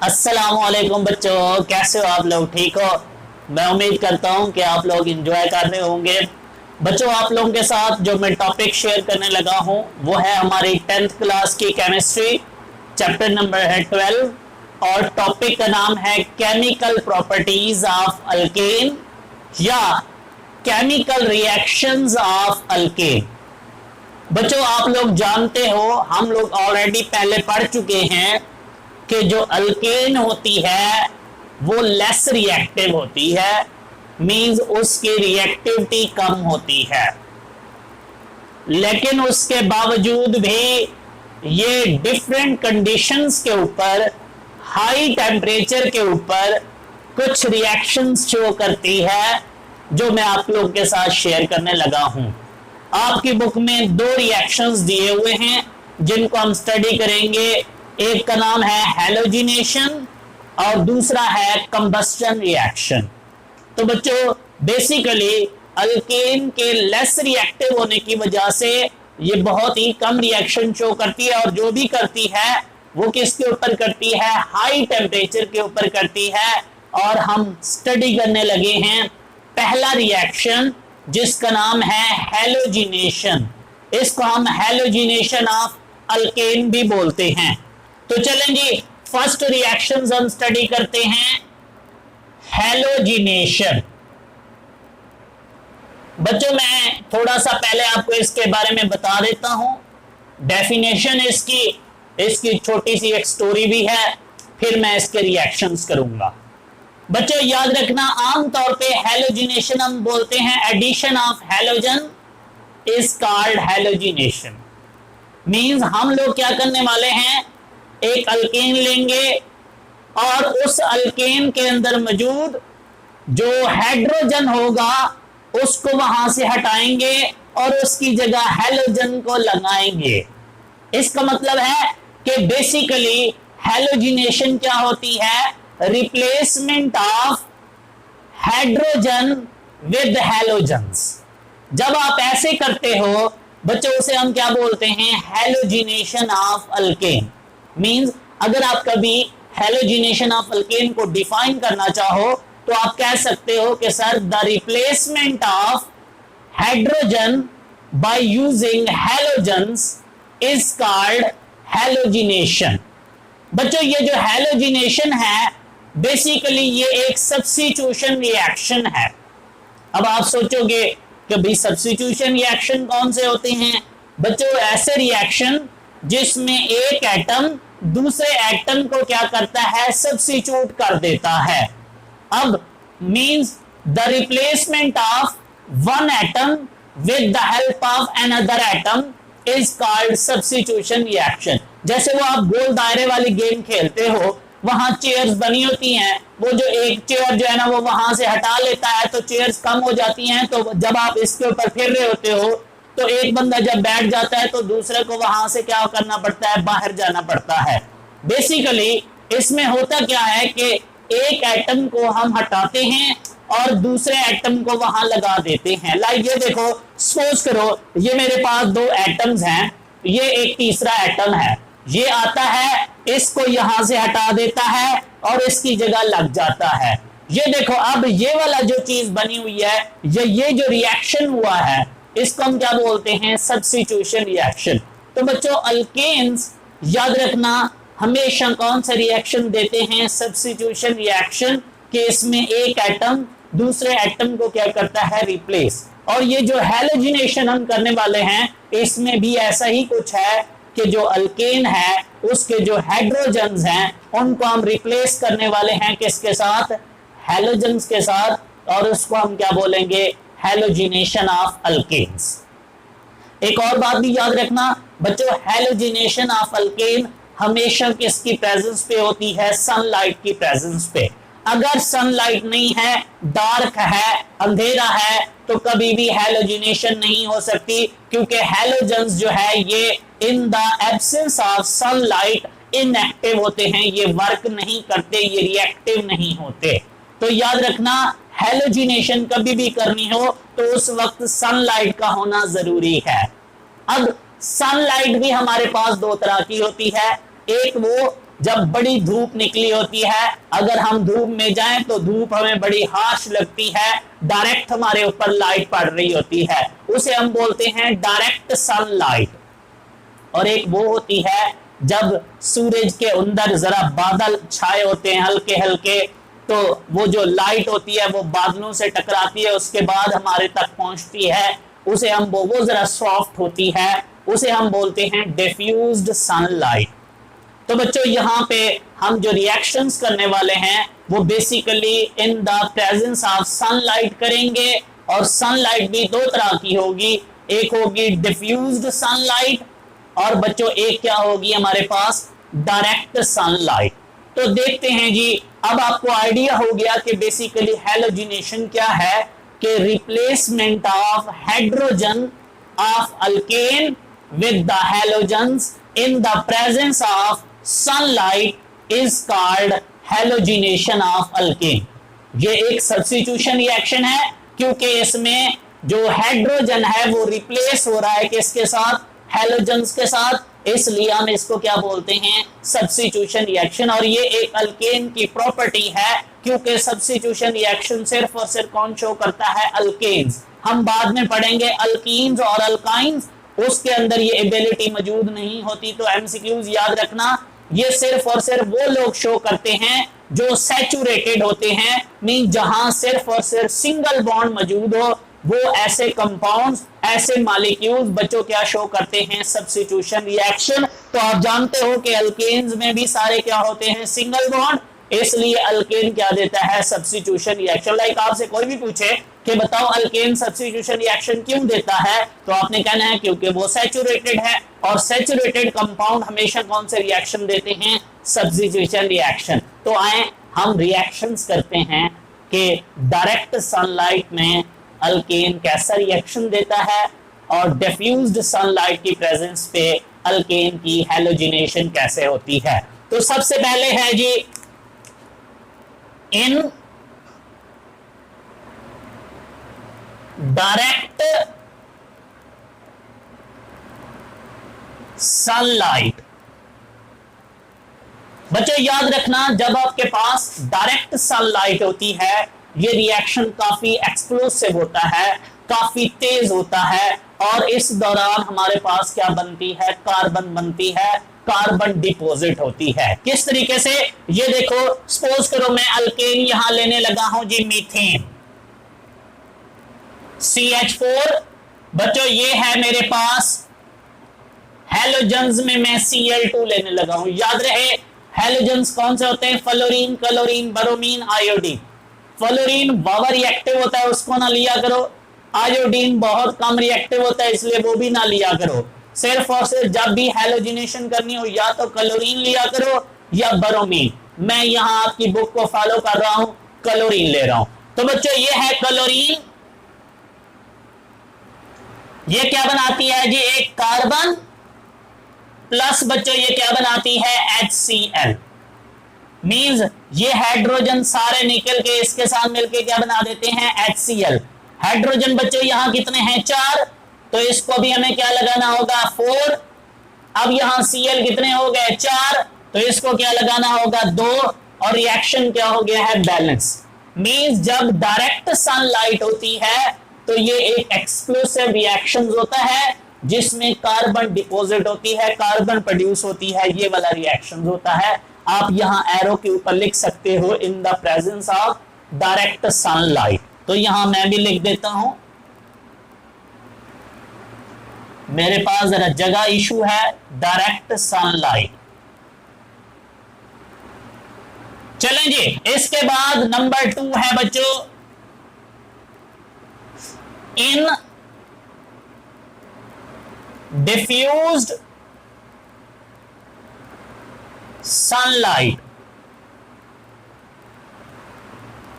अस्सलामुअलैकुम बच्चों, कैसे हो आप लोग? ठीक हो? मैं उम्मीद करता हूँ कि आप लोग एंजॉय कर रहे होंगे। बच्चों, आप लोगों के साथ जो मैं टॉपिक शेयर करने लगा हूँ वो है हमारी 10th क्लास की केमिस्ट्री। चैप्टर नंबर है 12 और टॉपिक का नाम है केमिकल प्रॉपर्टीज ऑफ अल्केन या केमिकल रिएक्शंस ऑफ अल्केन। बच्चों, आप लोग जानते हो, हम लोग ऑलरेडी पहले पढ़ चुके हैं कि जो अल्केन होती है वो लेस रिएक्टिव होती है, मींस उसकी रिएक्टिविटी कम होती है। लेकिन उसके बावजूद भी ये डिफरेंट कंडीशंस के ऊपर, हाई टेम्परेचर के ऊपर कुछ रिएक्शंस शो करती है, जो मैं आप लोगों के साथ शेयर करने लगा हूं। आपकी बुक में दो रिएक्शंस दिए हुए हैं जिनको हम स्टडी करेंगे। एक का नाम है हैलोजिनेशन और दूसरा है कंबस्टन रिएक्शन। तो बच्चों, बेसिकली अल्केन के लेस रिएक्टिव होने की वजह से ये बहुत ही कम रिएक्शन शो करती है, और जो भी करती है वो किसके ऊपर करती है? हाई टेम्परेचर के ऊपर करती है। और हम स्टडी करने लगे हैं पहला रिएक्शन जिसका नाम है हैलोजिनेशन। इसको हम हैलोजिनेशन ऑफ अल्केन भी बोलते हैं। तो चलें जी, फर्स्ट रिएक्शंस हम स्टडी करते हैं, हैलोजिनेशन। बच्चों, मैं थोड़ा सा पहले आपको इसके बारे में बता देता हूं। डेफिनेशन इसकी छोटी सी एक स्टोरी भी है, फिर मैं इसके रिएक्शंस करूंगा। बच्चों, याद रखना, आमतौर पे हैलोजिनेशन हम बोलते हैं addition of halogen is called halogenation. Means हम लोग क्या करने वाले हैं, एक अल्केन लेंगे और उस अल्केन के अंदर मौजूद जो हाइड्रोजन होगा उसको वहां से हटाएंगे और उसकी जगह हैलोजन को लगाएंगे। इसका मतलब है कि बेसिकली हैलोजिनेशन क्या होती है? Replacement of hydrogen with halogens. जब आप ऐसे करते हो बच्चों, उसे हम क्या बोलते हैं? Halogenation of alkane. मींस अगर आप कभी हैलोजिनेशन ऑफ अल्केन को डिफाइन करना चाहो तो आप कह सकते हो कि sir, the replacement of hydrogen by using halogens is called halogenation. बच्चों, ये जो हैलोजिनेशन है बेसिकली ये एक सब्स्टिट्यूशन रिएक्शन है। अब आप सोचोगे कि भाई सब्स्टिट्यूशन रिएक्शन कौन से होते हैं? बच्चों, ऐसे रिएक्शन जिसमें एक एटम दूसरे एटम को क्या करता है? सब्स्टिट्यूट कर देता है। अब means the replacement of one atom with the help of another atom is called substitution reaction. जैसे वो आप गोल दायरे वाली गेम खेलते हो, वहां चेयर्स बनी होती हैं, वो जो एक चेयर जो है ना वो वहां से हटा लेता है तो चेयर्स कम हो जाती हैं। तो जब आप इसके ऊपर फिर रहे होते हो तो एक बंदा जब बैठ जाता है तो दूसरे को वहां से क्या करना पड़ता है? बाहर जाना पड़ता है। बेसिकली इसमें होता क्या है कि एक एटम को हम हटाते हैं और दूसरे एटम को वहां लगा देते हैं। लाइक ये देखो, सपोज करो ये मेरे पास दो एटम्स हैं, ये एक तीसरा एटम है, ये आता है, इसको यहां से हटा देता है और इसकी जगह लग जाता है। ये देखो, अब ये वाला जो चीज बनी हुई है, ये जो रिएक्शन हुआ है, इसको हम क्या बोलते हैं? Substitution reaction. तो बच्चों, अल्केन्स याद रखना हमेशा कौन सा रिएक्शन देते हैं? सब्स्टिट्यूशन रिएक्शन, कि इसमें एक एटम दूसरे एटम को क्या करता है? रिप्लेस। और ये जो हैलोजिनेशन हम करने वाले हैं इसमें भी ऐसा ही कुछ है कि जो अल्केन है उसके जो हाइड्रोजन्स हैं उनको हम रिप्लेस करने वाले हैं किसके साथ? हैलोजन्स के साथ। और उसको हम क्या बोलेंगे? Halogenation of alkanes. एक और बात भी याद रखना बच्चों, हैलोजिनेशन ऑफ अल्केन हमेशा किसकी प्रेजेंस पे होती है? सनलाइट की प्रेजेंस पे। अगर सनलाइट नहीं है, डार्क है, अंधेरा है, तो कभी भी हैलोजिनेशन नहीं हो सकती, क्योंकि हैलोजन्स जो है ये in the absence of sunlight inactive होते हैं, ये वर्क नहीं करते, ये रिएक्टिव नहीं होते। तो याद रखना, हैलोजिनेशन कभी भी करनी हो तो उस वक्त सनलाइट का होना जरूरी है। अब सनलाइट भी हमारे पास दो तरह की होती है, एक वो जब बड़ी धूप निकली होती है, अगर हम धूप में जाएं तो धूप हमें बड़ी हार्श लगती है, डायरेक्ट हमारे ऊपर लाइट पड़ रही होती है, उसे हम बोलते हैं डायरेक्ट सनलाइट। और एक वो होती है जब सूरज के अंदर जरा बादल छाए होते हैं हल्के हल्के, तो वो जो लाइट होती है वो बादलों से टकराती है, उसके बाद हमारे तक पहुंचती है, उसे हम वो जरा सॉफ्ट होती है, उसे हम बोलते हैं डिफ्यूज्ड सनलाइट। तो बच्चों यहाँ पे हम जो रिएक्शंस करने वाले हैं वो basically in the presence of sunlight करेंगे, और सनलाइट भी दो तरह की होगी, एक होगी डिफ्यूज्ड सनलाइट और बच्चों एक क्या होगी हमारे पास, डायरेक्ट सनलाइट। तो देखते हैं जी, अब आपको आइडिया हो गया कि बेसिकली हैलोजिनेशन क्या है, कि replacement of hydrogen of alkane with the halogens in the presence of sunlight is called halogenation of alkane. ये एक सब्स्टिट्यूशन रिएक्शन है, क्योंकि इसमें जो हाइड्रोजन है वो रिप्लेस हो रहा है किसके साथ, हैलोजेंस के साथ, इसलिए हम इसको क्या बोलते हैं, सब्स्टिट्यूशन रिएक्शन। और ये एक अल्केन की प्रॉपर्टी है, क्योंकि सब्स्टिट्यूशन रिएक्शन सिर्फ और सिर्फ कौन शो करता है, अल्केन्स। हम बाद में पढ़ेंगे अल्कीन्स और अल्काइंस, उसके अंदर ये एबिलिटी मौजूद नहीं होती। तो एमसीक्यूज याद रखना, ये सिर्फ और सिर्फ वो लोग शो करते हैं जो सैचुरेटेड होते हैं, मीन जहां सिर्फ और सिर्फ सिंगल बॉन्ड मौजूद हो, वो ऐसे कंपाउंड्स, ऐसे मॉलिक्यूल्स बच्चों क्या शो करते हैं, सब्स्टिट्यूशन रिएक्शन। तो आप जानते हो कि अल्केन्स में भी सारे क्या होते हैं, सिंगल बॉन्ड, इसलिए अल्केन क्या देता है, सब्स्टिट्यूशन रिएक्शन। लाइक आपसे कोई भी पूछे कि बताओ अल्केन सब्स्टिट्यूशन रिएक्शन क्यों देता है, तो आपने कहना है क्योंकि वो सैचुरेटेड है, और सैचुरेटेड कंपाउंड हमेशा कौन से रिएक्शन देते हैं, सब्स्टिट्यूशन रिएक्शन। तो आए हम रिएक्शंस करते हैं कि डायरेक्ट सनलाइट में अल्केन कैसा रिएक्शन देता है, और डिफ्यूज्ड सनलाइट की प्रेजेंस पे अल्केन की हैलोजिनेशन कैसे होती है। तो सबसे पहले है जी, इन डायरेक्ट सनलाइट। बच्चों याद रखना, जब आपके पास डायरेक्ट सनलाइट होती है, ये रिएक्शन काफी एक्सप्लोसिव होता है, काफी तेज होता है, और इस दौरान हमारे पास क्या बनती है, कार्बन बनती है, कार्बन डिपॉजिट होती है। किस तरीके से, ये देखो, सपोज करो मैं अल्केन यहां लेने लगा हूं जी, मीथेन CH4। बच्चों ये है मेरे पास, हैलोजेंस में मैं Cl2 लेने लगा हूं। याद रहे हैलोजेंस कौन से होते हैं, fluorine, chlorine, bromine, iodine. Fluorine बहुत रिएक्टिव होता है, उसको ना लिया करो। आयोडीन बहुत कम रिएक्टिव होता है, इसलिए वो भी ना लिया करो। सिर्फ और सिर्फ जब भी हैलोजिनेशन करनी हो, या तो क्लोरीन लिया करो या ब्रोमीन। मैं यहां आपकी बुक को फॉलो कर रहा हूं, क्लोरीन ले रहा हूं। तो बच्चों ये है क्लोरीन, ये क्या बनाती है जी, एक कार्बन प्लस बच्चों ये क्या बनाती है, HCl। मींस ये हाइड्रोजन सारे निकल के इसके साथ मिलके क्या बना देते हैं, HCl। हाइड्रोजन बच्चों यहां कितने हैं, 4, तो इसको भी हमें क्या लगाना होगा, 4। अब यहां Cl कितने हो गए, 4, तो इसको क्या लगाना होगा, 2, और रिएक्शन क्या हो गया है, बैलेंस। मींस जब डायरेक्ट सनलाइट होती है तो ये एक एक्सप्लोसिव रिएक्शन होता है, जिसमें कार्बन डिपॉजिट होती है, कार्बन प्रोड्यूस होती है, ये वाला रिएक्शन होता है। आप यहां एरो के ऊपर लिख सकते हो, इन the presence of direct sunlight. तो यहां मैं भी लिख देता हूं, मेरे पास जरा जगह इशू है, डायरेक्ट सनलाइट। चलें जी, इसके बाद नंबर 2 है बच्चों, इन डिफ्यूज्ड सनलाइट।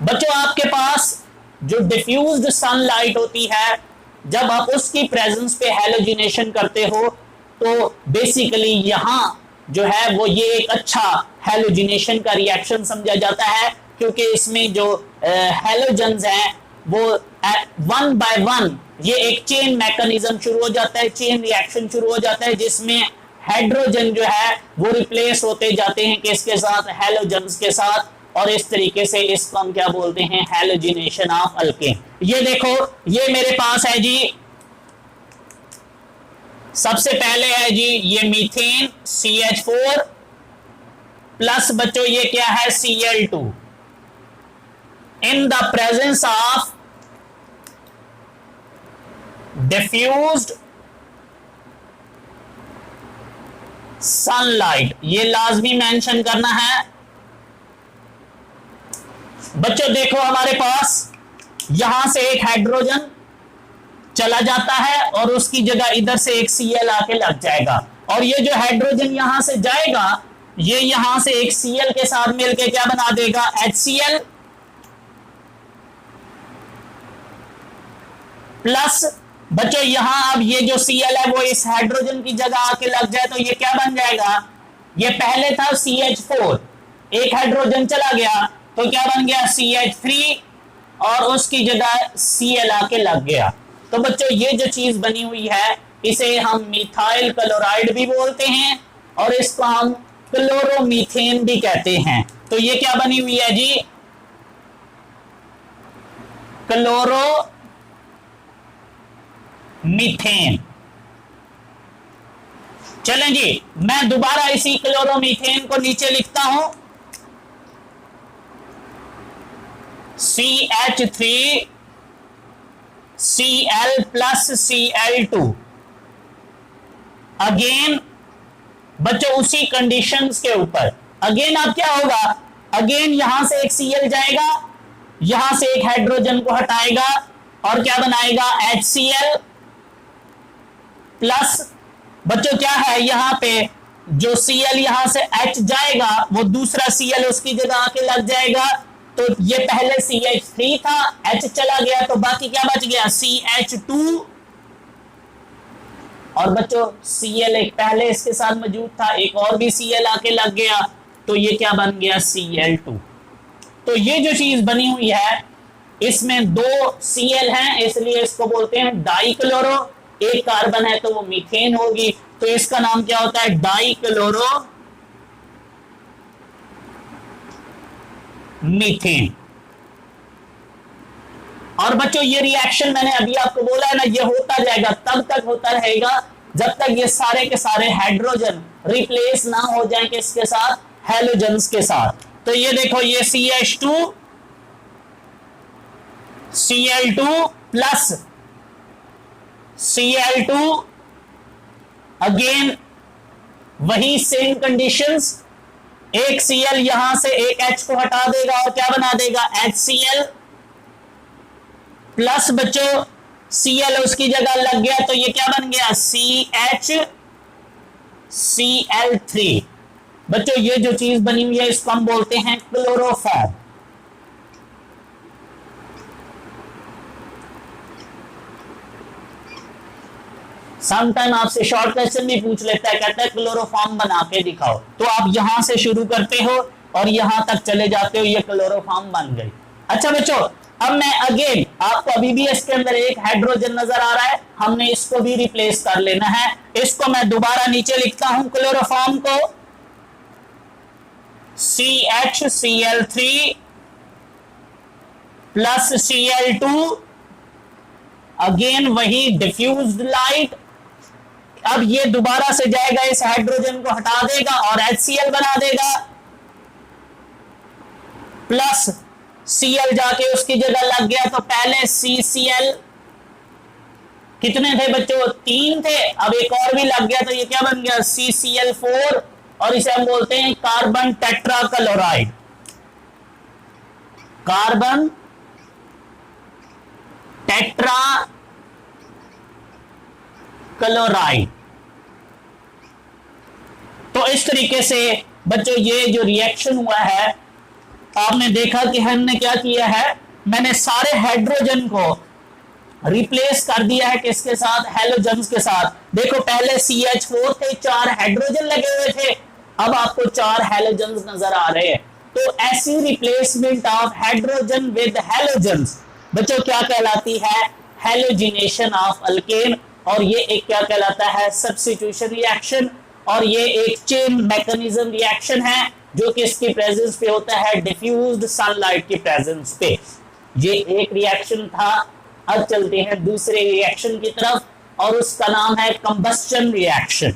बच्चों आपके पास जो डिफ्यूज्ड सनलाइट होती है, जब आप उसकी प्रेजेंस पे हैलोजिनेशन करते हो, तो बेसिकली यहां जो है वो ये एक अच्छा हैलोजिनेशन का रिएक्शन समझा जाता है, क्योंकि इसमें जो हैलोजेंस हैं वो 1 बाय 1 ये एक चेन मैकेनिज्म शुरू हो जाता है, चेन रिएक्शन शुरू हो जाता है, जिसमें हाइड्रोजन जो है वो रिप्लेस होते जाते हैं किसके साथ, हैलोजन्स के साथ, और इस तरीके से इसको हम क्या बोलते हैं, हैलोजिनेशन ऑफ अल्केन। ये देखो ये मेरे पास है जी, सबसे पहले है जी ये मीथेन CH4 प्लस बच्चों ये क्या है Cl2 in the presence of diffused sunlight, ये लाजमी मेंशन करना है बच्चों। देखो हमारे पास यहां से एक हाइड्रोजन चला जाता है और उसकी जगह इधर से एक Cl आके लग जाएगा, और ये जो हाइड्रोजन यहां से जाएगा ये यहां से एक Cl के साथ मिलके क्या बना देगा, HCl प्लस बच्चों यहां अब ये जो Cl है वो इस हाइड्रोजन की जगह आके लग जाए तो ये क्या बन जाएगा, ये पहले था CH4, एक हाइड्रोजन चला गया तो क्या बन गया CH3 और उसकी जगह Cl आके लग गया। तो बच्चों ये जो चीज बनी हुई है इसे हम मिथाइल क्लोराइड भी बोलते हैं और इसको हम क्लोरोमीथेन भी कहते हैं। तो ये क्या बनी हुई है जी, क्लोरोमीथेन। चलें जी मैं दोबारा इसी क्लोरोमीथेन को नीचे लिखता हूं, CH3 Cl plus Cl2। Again बच्चों उसी कंडीशंस के ऊपर, अगेन अब क्या होगा, अगेन यहां से एक Cl जाएगा, यहां से एक हाइड्रोजन को हटाएगा और क्या बनाएगा HCl प्लस बच्चों क्या है यहां पे जो Cl यहां से H जाएगा वो दूसरा Cl उसकी जगह आके लग जाएगा। तो ये पहले CH3 था, H चला गया तो बाकी क्या बच गया CH2, और बच्चों Cl एक पहले इसके साथ मौजूद था, एक और भी Cl आके लग गया तो ये क्या बन गया Cl2। तो ये जो चीज बनी हुई है इसमें दो Cl हैं इसलिए इसको बोलते हैं डाइक्लोरो, एक कार्बन है तो वो मीथेन होगी, तो इसका नाम क्या होता है डाइक्लोरो मीथेन। और बच्चों ये रिएक्शन मैंने अभी आपको बोला है ना, ये होता जाएगा, तब तक होता रहेगा जब तक ये सारे के सारे हाइड्रोजन रिप्लेस ना हो जाएं किसके साथ, हैलोजन्स के साथ। तो ये देखो ये CH2 Cl2 plus Cl2, again वही सेम कंडीशंस, एक Cl यहां से एक H को हटा देगा और क्या बना देगा HCl प्लस बच्चों Cl उसकी जगह लग गया तो ये क्या बन गया CHCl3। बच्चों ये जो चीज बनी हुई है इसको हम बोलते हैं क्लोरोफॉर्म। समटाइम आपसे शॉर्ट क्वेश्चन भी पूछ लेता है, कहता है क्लोरोफॉर्म बना के दिखाओ, तो आप यहां से शुरू करते हो और यहां तक चले जाते हो, ये क्लोरोफॉर्म बन गई। अच्छा बच्चों अब मैं अगेन आपको अभी भी इसके अंदर एक हाइड्रोजन नजर आ रहा है, हमने इसको भी रिप्लेस कर लेना है। इसको मैं दोबारा नीचे लिखता हूं क्लोरोफॉर्म को, CHCl3 प्लस Cl2, अगेन वही डिफ्यूज्ड लाइट, अब ये दोबारा से जाएगा इस हाइड्रोजन को हटा देगा और HCl बना देगा, प्लस Cl जाके उसकी जगह लग गया तो पहले CCl, कितने थे बच्चों 3 थे, अब एक और भी लग गया तो ये क्या बन गया CCl4, और इसे हम बोलते हैं carbon tetra chloride, carbon tetra chloride. तो इस तरीके से बच्चों ये जो रिएक्शन हुआ है आपने देखा कि हमने क्या किया है, मैंने सारे हाइड्रोजन को रिप्लेस कर दिया है किसके साथ, हैलोजन्स के साथ। देखो पहले CH4 थे, 4 हाइड्रोजन लगे हुए थे, अब आपको 4 हैलोजन्स नजर आ रहे हैं। तो ऐसी replacement of hydrogen with halogens बच्चों क्या कहलाती है, हैलोजिनेशन ऑफ अल्केन, और ये एक क्या कहलाता है सब्स्टिट्यूशन रिएक्शन। और ये एक चेन मैकेनिज्म रिएक्शन है जो कि इसकी प्रेजेंस पे होता है डिफ्यूज्ड सनलाइट की प्रेजेंस पे। ये एक रिएक्शन था। अब चलते हैं दूसरे रिएक्शन की तरफ और उसका नाम है कंबस्शन रिएक्शन।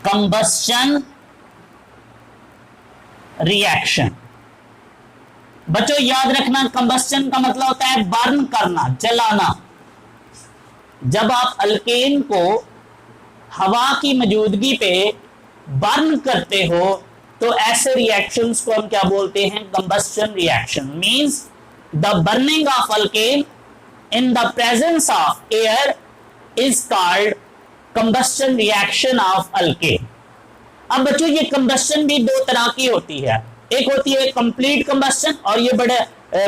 कंबस्शन रिएक्शन, बच्चों याद रखना कंबस्शन का मतलब होता है बर्न करना, जलाना। जब आप अल्केन को हवा की मौजूदगी पे बर्न करते हो तो ऐसे रिएक्शंस को हम क्या बोलते हैं? Combustion reaction. Means the burning of alkane in the presence of air is called combustion reaction of alkane. अब बच्चों ये कंबस्शन भी दो तरह की होती है, एक होती है कंप्लीट कंबस्शन, और ये बड़े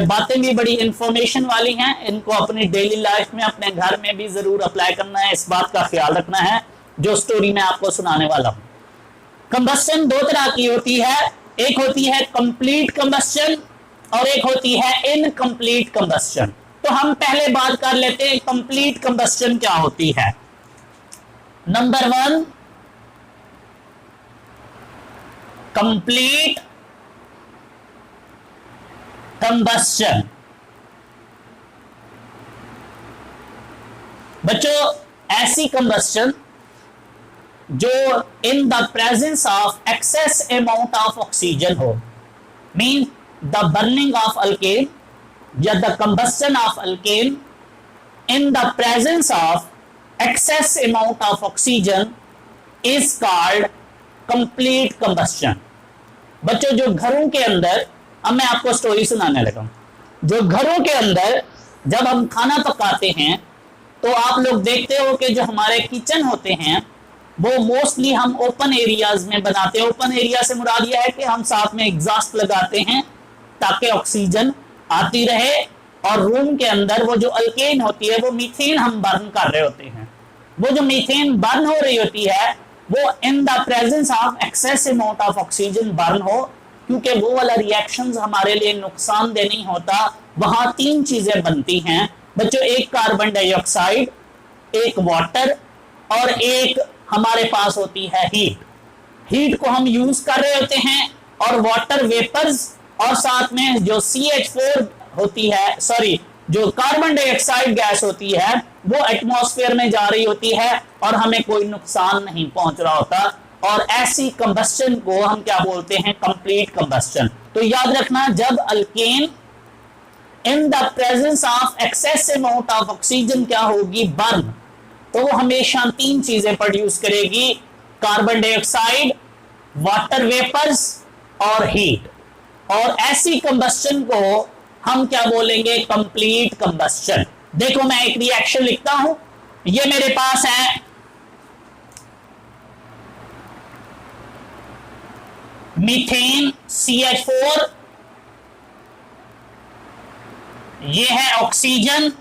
बातें भी बड़ी इंफॉर्मेशन वाली हैं, इनको अपनी डेली लाइफ में अपने घर में भी जरूर अप्लाई करना है, इस बात का ख्याल रखना है जो स्टोरी मैं आपको सुनाने वाला हूं। कंबस्शन दो तरह की होती है, एक होती है कंप्लीट कंबस्शन और एक होती है इनकम्प्लीट कंबस्शन। तो हम पहले बात कर लेते हैं कंप्लीट कंबस्शन क्या होती है। Number 1, complete combustion. बच्चों ऐसी कंबस्शन जो in the presence of excess amount of oxygen हो, mean the burning of alkane या the combustion of alkane in the presence of excess amount of oxygen is called complete combustion. बच्चों जो घरों के अंदर, अब मैं आपको स्टोरी सुनाने लगा हूं। जो घरों के अंदर जब हम खाना पकाते हैं तो आप लोग देखते हो कि जो हमारे किचन होते हैं वो मोस्टली हम ओपन एरियाज में बनाते हैं। ओपन एरिया से मुराद यह है कि हम साथ में एग्जॉस्ट लगाते हैं ताकि ऑक्सीजन आती रहे, और रूम के अंदर वो जो अल्केन होती है वो मीथेन हम बर्न कर रहे होते हैं। वो जो मीथेन बर्न हो रही होती है वो इन the presence of excess amount of oxygen burn हो, क्योंकि वो वाला रिएक्शंस हमारे लिए नुकसानदेह नहीं होता। वहां 3 चीजें बनती हैं बच्चों, एक कार्बन डाइऑक्साइड, एक वाटर और एक हमारे पास होती है हीट। हीट को हम यूज कर रहे होते हैं और वाटर वेपर्स और साथ में जो CH4 होती है, सॉरी जो कार्बन डाइऑक्साइड गैस होती है वो एटमॉस्फेयर में जा रही होती है और हमें कोई नुकसान नहीं पहुंच रहा होता। और ऐसी कंबस्शन को हम क्या बोलते हैं? Complete combustion. तो याद रखना जब alkane in the presence of excess amount of oxygen क्या होगी? बर्न, तो वो हमेशा 3 चीजें प्रोड्यूस करेगी, कार्बन डाइऑक्साइड, वाटर वेपर्स और हीट। और ऐसी कंबस्शन को हम क्या बोलेंगे? Complete combustion. देखो मैं एक रिएक्शन लिखता हूं, ये मेरे पास है मीथेन CH4, ये है oxygen,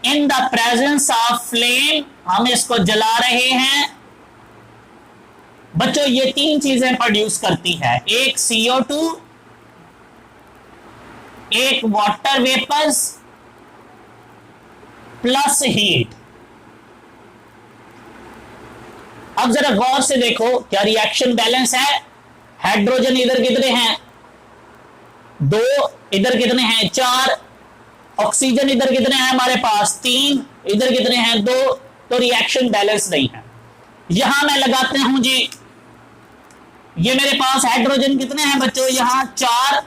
in the presence of flame हम इसको जला रहे हैं। बच्चों ये 3 चीजें प्रोड्यूस करती है, एक CO2, एक वाटर वेपर्स प्लस हीट। अब जरा गौर से देखो क्या रिएक्शन बैलेंस है? हाइड्रोजन इधर कितने हैं? 2, इधर कितने हैं? 4, ऑक्सीजन इधर कितने हैं हमारे पास? 3, इधर कितने हैं? 2। तो रिएक्शन बैलेंस नहीं है। यहां मैं लगाते हूं जी, ये मेरे पास हाइड्रोजन कितने हैं बच्चों? यहां 4,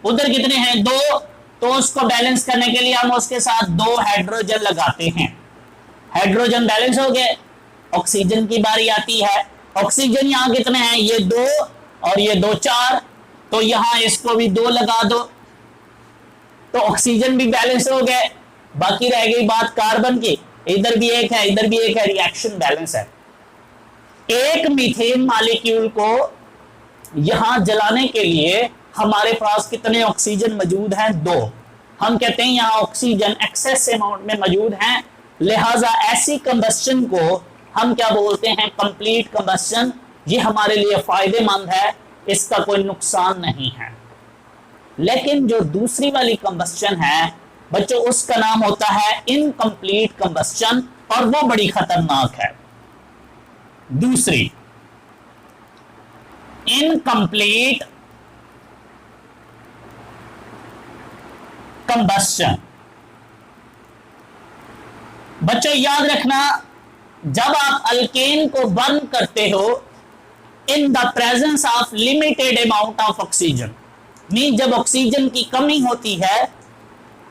उधर कितने हैं? 2। तो उसको बैलेंस करने के लिए हम उसके साथ 2 हाइड्रोजन लगाते हैं। हाइड्रोजन बैलेंस हो गए, ऑक्सीजन की बारी आती है। ऑक्सीजन यहां कितने हैं? ये 2 और ये 2, 4। तो यहां इसको भी 2 लगा दो, तो ऑक्सीजन भी बैलेंस हो गए। बाकी रह गई बात कार्बन की, इधर भी एक है, इधर भी एक है, रिएक्शन बैलेंस है। एक मीथेन मॉलिक्यूल को यहां जलाने के लिए हमारे पास कितने ऑक्सीजन मौजूद हैं? 2। हम कहते हैं यहां ऑक्सीजन एक्सेस अमाउंट में मौजूद हैं, लिहाजा ऐसी कंबस्शन को हम क्या बोलते हैं? Complete combustion. ये हमारे लिए फायदेमंद है, इसका कोई नुकसान नहीं है। लेकिन जो दूसरी वाली कंबस्शन है बच्चों उसका नाम होता है इनकम्प्लीट कंबस्शन, और वो बड़ी खतरनाक है। दूसरी, इनकम्प्लीट कंबस्शन। बच्चों याद रखना, जब आप अल्केन को बर्न करते हो इन the presence of limited amount of oxygen, mean जब ऑक्सीजन की कमी होती है,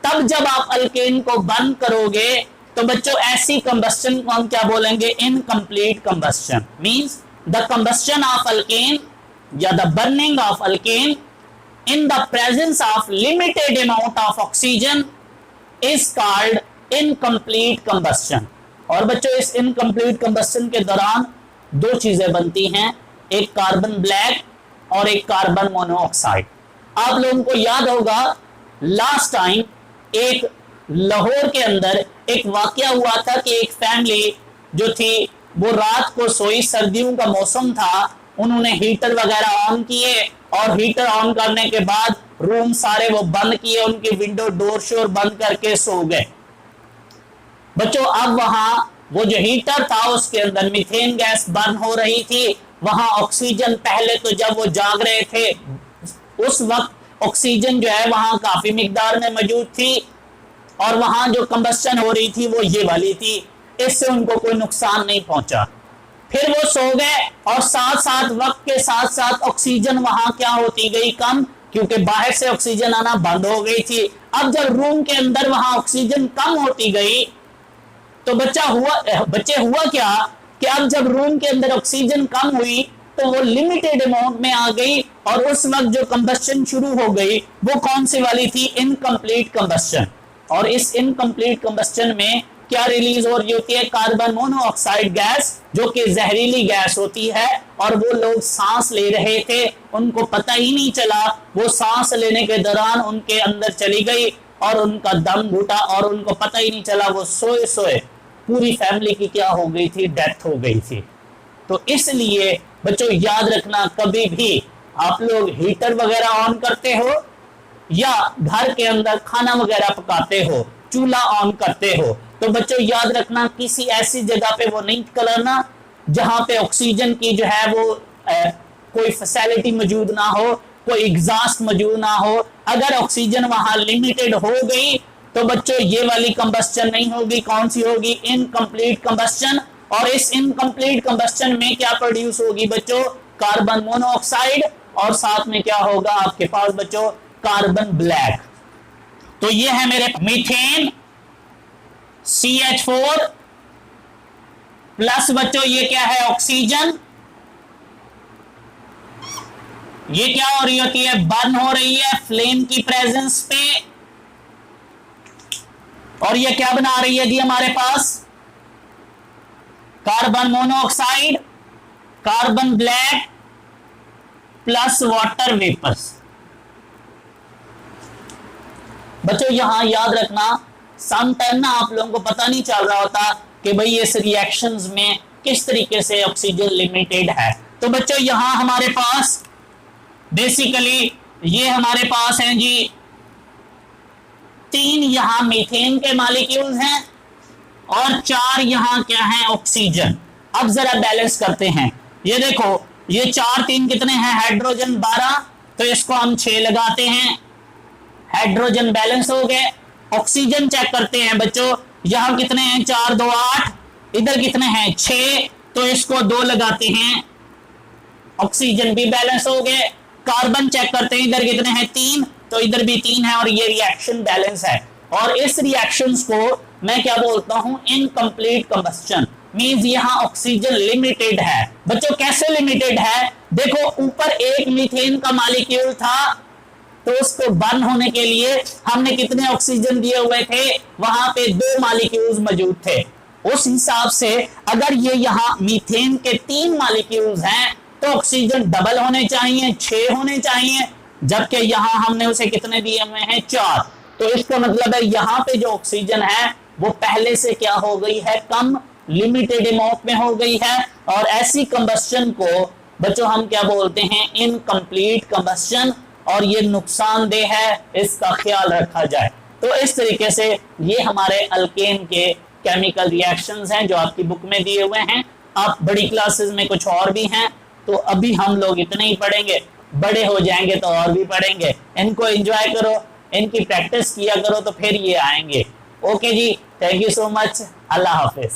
तब जब आप अल्केन को बर्न करोगे तो बच्चों ऐसी कंबस्शन को हम क्या बोलेंगे? Incomplete combustion. Means the combustion of alkane या the burning of alkane in the presence of limited amount of oxygen is called incomplete combustion. और बच्चों इस इनकम्प्लीट कंबस्शन के दौरान दो चीजें बनती हैं, एक कार्बन ब्लैक और एक कार्बन मोनोऑक्साइड। आप लोगों को याद होगा लास्ट टाइम एक लाहौर के अंदर एक वाकया हुआ था कि एक फैमिली जो थी वो रात को सोई, सर्दियों का मौसम था, उन्होंने हीटर वगैरह ऑन किए और हीटर ऑन करने के बाद रूम सारे वो बंद किए, उनकी विंडो डोर शोर बंद करके सो गए। बच्चों अब वहां वो जो हीटर था उसके अंदर मीथेन गैस बर्न हो रही थी, वहां ऑक्सीजन, पहले तो जब वो जाग रहे थे उस वक्त ऑक्सीजन जो है वहां काफी मिकदार में मौजूद थी, और वहां जो कंबस्शन हो रही थी वो ये वाली थी, इससे उनको कोई नुकसान नहीं पहुंचा। फिर वो सो गए और साथ साथ वक्त के साथ साथ ऑक्सीजन वहां क्या होती गई? कम, क्योंकि बाहर से ऑक्सीजन आना बंद हो गई थी। अब जब रूम के अंदर वहां ऑक्सीजन कम होती गई तो बच्चे हुआ क्या कि अब जब रूम के अंदर ऑक्सीजन कम हुई तो वो लिमिटेड अमाउंट में आ गई, और उस वक्त जो कंबस्शन शुरू हो गई वो कौन सी वाली थी? Incomplete combustion. और इस इनकम्प्लीट कंबस्शन में क्या रिलीज हो रही होती है? कार्बन मोनोऑक्साइड गैस, जो कि जहरीली गैस होती है, और वो लोग सांस ले रहे थे, उनको पता ही नहीं चला, वो सांस लेने के दौरान उनके अंदर चली गई और उनका दम घुटा और उनको पता ही नहीं चला, वो सोए सोए पूरी फैमिली की क्या हो गई थी? डेथ हो गई थी। तो इसलिए बच्चों याद रखना, कभी भी आप लोग हीटर वगैरह ऑन करते हो या घर के अंदर खाना वगैरह पकाते हो, चूल्हा ऑन करते हो, तो बच्चों याद रखना किसी ऐसी जगह पे वो नहीं करना जहां पे ऑक्सीजन की जो है वो कोई फैसिलिटी मौजूद ना हो, कोई एग्जॉस्ट मौजूद ना हो। अगर ऑक्सीजन वहां लिमिटेड हो गई तो बच्चों ये वाली कंबस्शन नहीं होगी, कौन सी होगी? Incomplete combustion. और इस इनकम्प्लीट कंबस्शन में क्या प्रोड्यूस होगी बच्चों? कार्बन मोनोऑक्साइड, और साथ में क्या होगा आपके पास बच्चों? Carbon black. तो ये है मेरे मीथेन CH4 प्लस बच्चों ये क्या है? ऑक्सीजन। ये क्या हो रही होती है? बर्न हो रही है फ्लेम की प्रेजेंस पे, और ये क्या बना रही है जी हमारे पास? Carbon monoxide, carbon black plus water vapours. बच्चों यहां याद रखना, सम टाइम ना आप लोगों को पता नहीं चल रहा होता कि भाई इस रिएक्शंस में किस तरीके से ऑक्सीजन लिमिटेड है। तो बच्चों यहां हमारे पास बेसिकली ये हमारे पास हैं जी 3 यहां मीथेन के मॉलिक्यूल्स हैं और 4 यहां क्या हैं? ऑक्सीजन। अब जरा बैलेंस करते हैं। ये देखो, ये 4 3 कितने हैं? हाइड्रोजन 12, तो इसको हम 6 लगाते हैं, हाइड्रोजन बैलेंस हो गए। ऑक्सीजन चेक करते हैं बच्चों, यहां कितने हैं? 4 2 8, इधर कितने हैं? 6, तो इसको 2 लगाते हैं, ऑक्सीजन भी बैलेंस हो गए। कार्बन चेक करते हैं, इधर कितने हैं? 3, तो इधर भी 3 है, और ये रिएक्शन बैलेंस है। और इस रिएक्शंस को मैं क्या बोलता हूं? Incomplete combustion. मींस यहां ऑक्सीजन लिमिटेड है। बच्चों कैसे लिमिटेड है? देखो, ऊपर एक मीथेन का मॉलिक्यूल था, तो उसको बर्न होने के लिए हमने कितने ऑक्सीजन दिए हुए थे? वहां पे 2 मॉलिक्यूल्स मौजूद थे। उस हिसाब से अगर ये यहाँ मीथेन के 3 मॉलिक्यूल्स हैं तो ऑक्सीजन डबल होने चाहिए, 6 होने चाहिए, जबकि यहां हमने उसे कितने दिए हुए हैं? 4। तो इसका मतलब है यहाँ पे जो ऑक्सीजन है वो पहले से क्या हो गई है? कम, लिमिटेड अमाउंट में हो गई है। और ऐसी कंबस्शन को बच्चों हम क्या बोलते हैं? Incomplete combustion. और ये नुकसानदेह है, इसका ख्याल रखा जाए। तो इस तरीके से ये हमारे अल्केन के केमिकल रिएक्शंस हैं जो आपकी बुक में दिए हुए हैं। आप बड़ी क्लासेस में कुछ और भी हैं, तो अभी हम लोग इतने ही पढ़ेंगे, बड़े हो जाएंगे तो और भी पढ़ेंगे। इनको एंजॉय करो, इनकी प्रैक्टिस किया करो, तो फिर ये आएंगे। ओके जी, थैंक यू सो मच, अल्लाह हाफिज।